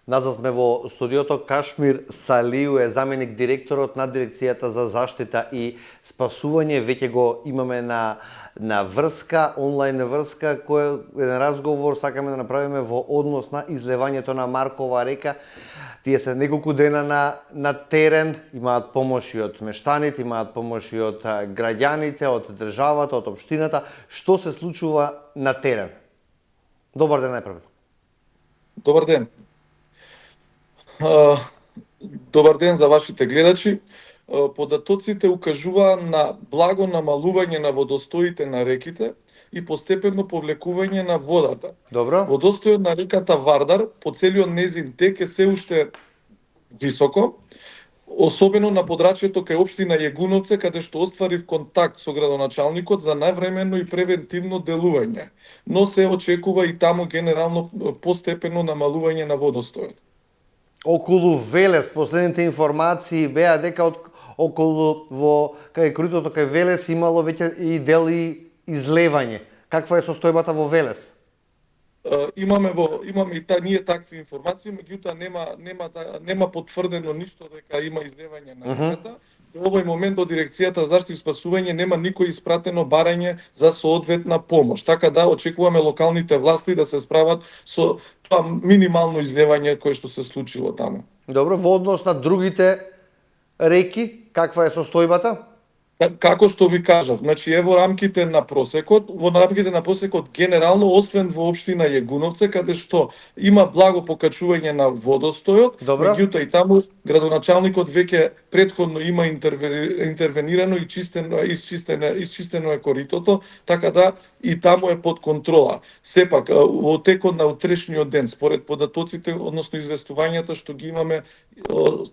Назад сме во студиото. Кашмир Салиу е заменик директорот на дирекцијата за заштита и спасување. Веќе го имаме на врска, онлайн врска, кој еден разговор сакаме да направиме во однос на излевањето на Маркова река. Тие се неколку дена на терен, имаат помоши од мештаните, имаат помоши од граѓаните, од државата, од општината. Што се случува на терен? Добар ден најпрв. Добар ден. Добар ден за вашите гледачи. Податоците укажуваа на благо намалување на водостоите на реките и постепено повлекување на водата. Добро. Водостојот на реката Вардар по целиот незин тек е се уште високо, особено на подрачјето кај општина Јегуновце, каде што остварив контакт со градоначалникот за навременно и превентивно делување, но се очекува и таму генерално постепено намалување на водостојот. Околу Велес, последните информации беа дека околу во кај коритото кај Велес имало веќе и дели излевање. Каква е состојбата во Велес? Имаме и ние такви информации, меѓутоа нема потврдено ништо дека има излевање на реката. Во овој момент до дирекцијата за заштита и спасување нема никој испратено барање за соодветна помош. Така да очекуваме локалните власти да се справат со тоа минимално излевање кое што се случило таму. Добро, во однос на другите реки, каква е состојбата? Како што ви кажав, значи во рамките на просекот генерално, освен во општина Јегуновце, каде што има благо покачување на водостојот, меѓутоа и таму градоначалникот веќе претходно има интервенирано и исчистено е коритото, така да и таму е под контрола. Сепак, во текот на утрешниот ден, според податоците, односно известувањата што ги имаме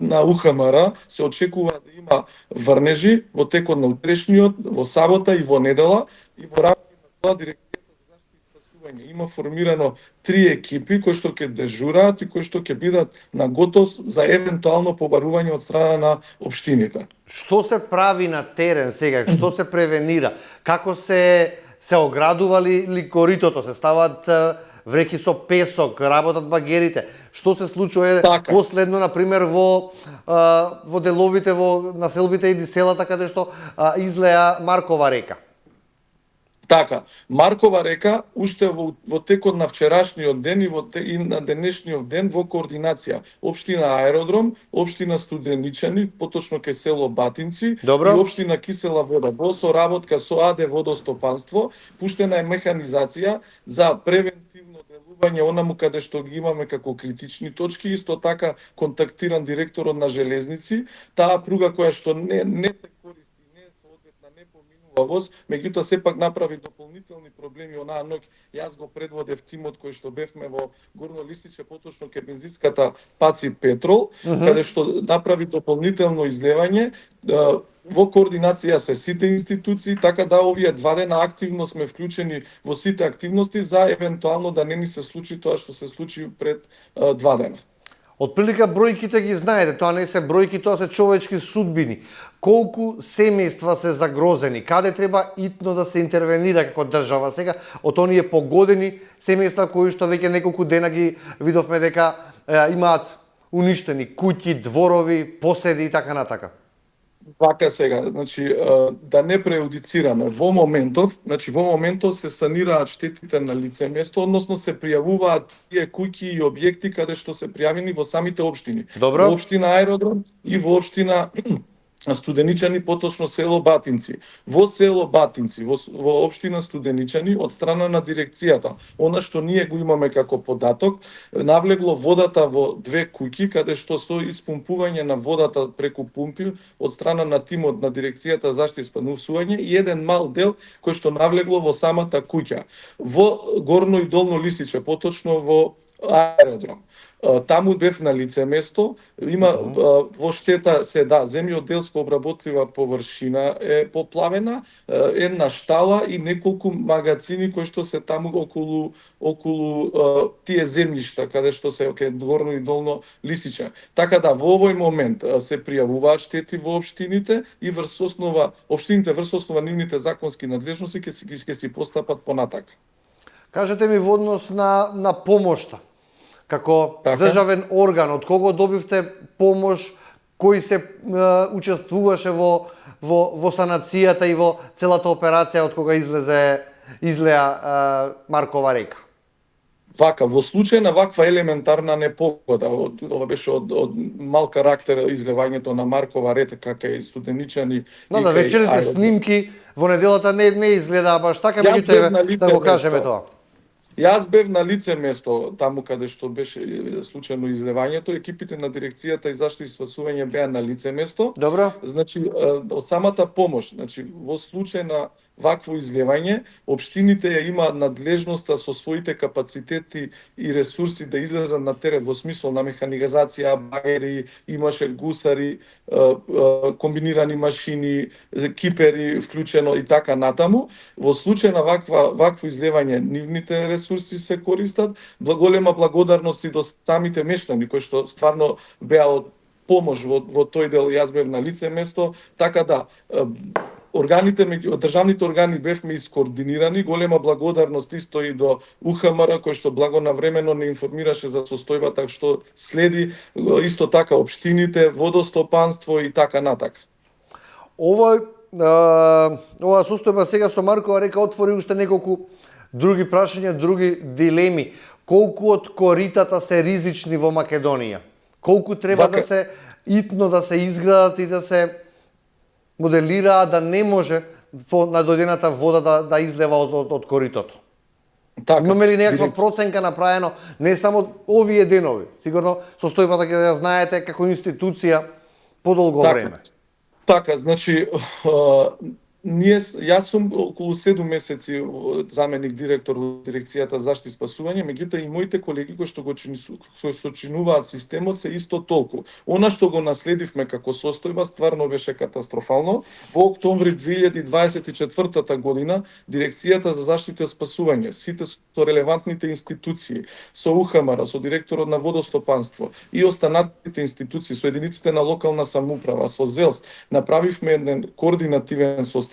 на УХМР, се очекува да има врнежи во текот на утрешниот, во сабота и во недела, и во рамките на тоа дирекцијата за заштита и спасување има формирано 3 екипи кои што ќе дежураат и кои што ќе бидат на готовност за евентуално побарување од страна на општините. Што се прави на терен сега? Што се превенира? Како се оградува ли коритото? Се стават вреки со песок, работат багерите. Што се случува последно, например, во деловите, во населбите и селата каде што излеа Маркова река? Така, Маркова река уште во текот на вчерашниот ден и на денешниот ден во координација општина Аеродром, општина Студеничани, поточно кај село Батинци, и општина Кисела Вода, во соработка со АД Водостопанство, пуштена е механизација за превентивно делување онаму каде што ги имаме како критични точки. Исто така контактиран директорот на железници, таа пруга која што не се користи, не е соодветна, не поминува воз, меѓутоа сепак направи дополнителни проблеми онаа ноќ. Јас го предводев тимот кој што бевме во Горно Лисиче, поточно кај бензинската Паци Петрол, каде што направи дополнително излевање. Во координација се сите институции, така да овие 2 дена активно сме вклучени во сите активности за евентуално да не ни се случи тоа што се случи пред 2 дена. Отприлика бројките ги знаете, тоа не се бројки, тоа се човечки судбини. Колку семејства се загрозени? Каде треба итно да се интервенира како држава сега од оние погодени семејства кои што веќе неколку дена ги видовме дека имаат уништени куќи, дворови, поседи и така натака? Вака сега, значи да не преюдицираме. Во моментов се санираат штетите на лице место, односно се пријавуваат тие куќи и објекти каде што се пријавени во самите општини. Добро. Во општина Аеродром и во општина Студеничани, поточно село Батинци. Во село Батинци, во општина Студеничани, од страна на дирекцијата, она што ние го имаме како податок, навлегло водата во 2 куќи, каде што со испумпување на водата преку пумпи од страна на тимот на дирекцијата за заштита и спасување и еден мал дел кој што навлегло во самата куќа. Во Горно и Долно Лисиче, поточно во Аеродром. Таму бев на лице место, има во штета се земјоделско обработлива површина е поплавена, една штала и неколку магацини кои што се таму околу тие земјишта каде што се Горно и Долно Лисиче. Така да во овој момент се пријавуваат штети во општините и општините врз основа нивните законски надлежности ќе си постапат понатака. Кажете ми во однос на помошта. како Така. државен орган, од кого добивте помош, кој се учествуваше во санацијата и во целата операција од кога излеа Маркова река? Вака, во случај на ваква елементарна непогода, ова беше од мал карактер излевањето на Маркова река кај Студеничани Но да, вечерните снимки во неделата не изгледаа баш така, Јас бев на меѓутоа лице да го кажеме место. тоа. Јас бев на лице место таму каде што беше случајно излевањето, екипите на дирекцијата и заштита и спасување беа на лице место. Добро? Значи, од самата помош, значи во случај на вакво излевање, општините ја имаат надлежноста со своите капацитети и ресурси да излезат на терен во смисол на механизација, багери, имаше гусари, комбинирани машини, кипери вклучено и така натаму. Во случај на вакво излевање, нивните ресурси се користат. Голема благодарност и до самите мештани кои што стварно беа од помош во тој дел. Јас бев на лице место, така да државните органи бевме искоординирани. Голема благодарност исто и до УХМР кој што благонавремено не информираше за состојбата што следи, исто така општините, водостопанство и така натака. Оваа состојба сега со Маркова река отвори уште неколку други прашања, други дилеми. Колку од коритата се ризични во Македонија? Колку треба да се итно да се изградат и да се моделираат да не може по надојдената вода да излева од коритото? Така, имаме ли некаква проценка направено, не само овие денови? Сигурно состојбата ќе ја знаете како институција подолго време. Така, значи, јас сум околу 7 месеци заменик директор во дирекцијата заштита и спасување, меѓутоа и моите колеги кои што го сочинуваат системот се исто толку. Она што го наследивме како состојба стварно беше катастрофално. Во октомври 2024 година дирекцијата за заштита и спасување, сите со релевантните институции, со УХМР, со директорот на водостопанство и останатите институции, со единиците на локална самоуправа, со ЗЕЛС, направивме еден координативен состанок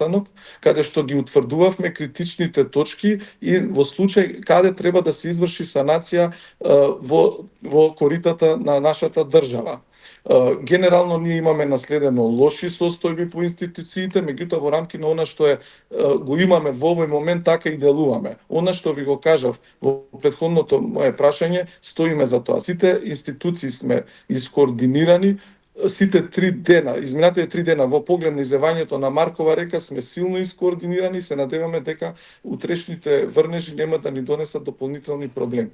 каде што ги утврдувавме критичните точки и во случај каде треба да се изврши санација во коритата на нашата држава. Генерално ние имаме наследено лоши состојби по институциите, меѓутоа во рамки на она што го имаме во овој момент, така и делуваме. Она што ви го кажав во претходното мое прашање, стоиме за тоа. Сите институции сме искоординирани, сите 3 дена, изминатите 3 дена во поглед на излевањето на Маркова река сме силно искоординирани, се надеваме дека утрешните врнежи нема да ни донесат дополнителни проблеми.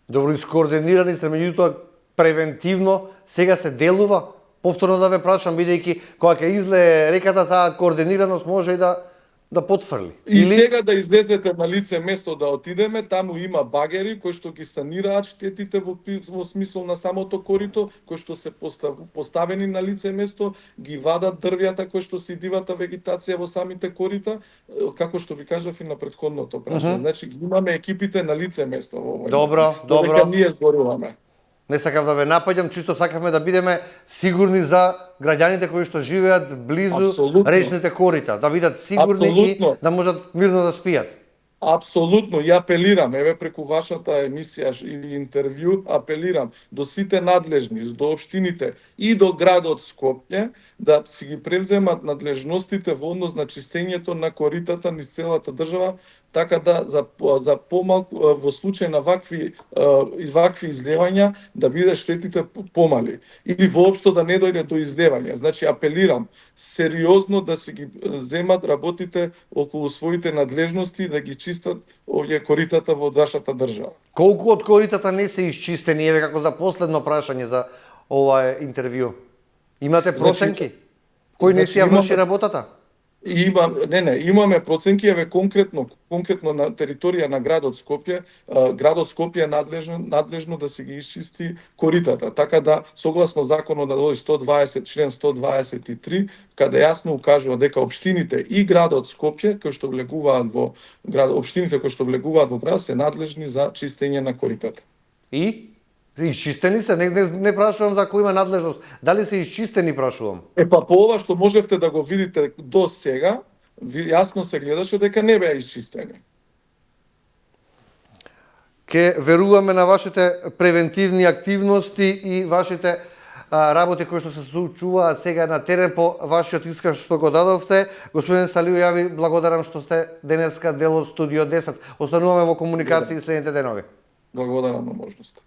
Добро, искоординирани сте, меѓутоа превентивно сега се делува? Повторно да ве прашам, бидејќи кога ќе излее реката, таа координираност може и да потфрли. И сега да излезете на лице место да отидеме, таму има багери кои што ги санираат штетите во смисол на самото корито, кои што се поставени на лице место, ги вадат дрвјата кои што се дивата вегетација во самите корита, како што ви кажав и на претходното прашање. Значи ги имаме екипите на лице место во овој. Добро. Дека ние зборуваме. Не сакав да ве напаѓам, чисто сакавме да бидеме сигурни за граѓаните кои што живеат близу речните корита, да бидат сигурни и да можат мирно да спијат. Апсолутно, ја апелирам, еве преку вашата емисија или интервју, апелирам до сите надлежни, до општините и до градот Скопје да си ги превземат надлежностите во однос на чистењето на коритата низ целата држава, така да за помалку во случај на вакви излевања да биде штетите помали или воопшто да не дојде до излевање. Значи апелирам сериозно да си ги земат работите околу своите надлежности, да ги чистат овие коритата во нашата држава. Колку од коритата не се исчистени, еве како за последно прашање за ова интервју? Имате проценки? Кој не си ја врши работата? Имаме проценки, еве конкретно на територија на градот Скопје, градот Скопје е надлежно да се ги исчисти коритата, така да согласно законот 120 член 123, каде јасно укажува дека општините и градот Скопје кои што влегуваат во град, општините кои што влегуваат во град се надлежни за чистење на коритата. И исчистени се, не прашувам за кој има надлежност. Дали се исчистени прашувам? По ова што можевте да го видите до сега, јасно се гледаше дека не беа исчистени. Ке веруваме на вашите превентивни активности и вашите работи кои што се случуваат сега на терен по вашиот искаш што го дадовте. Господин Салиу, ја ви благодарам што сте денеска дел од Студио 10. Остануваме во комуникација следните денови. Благодарам на можноста.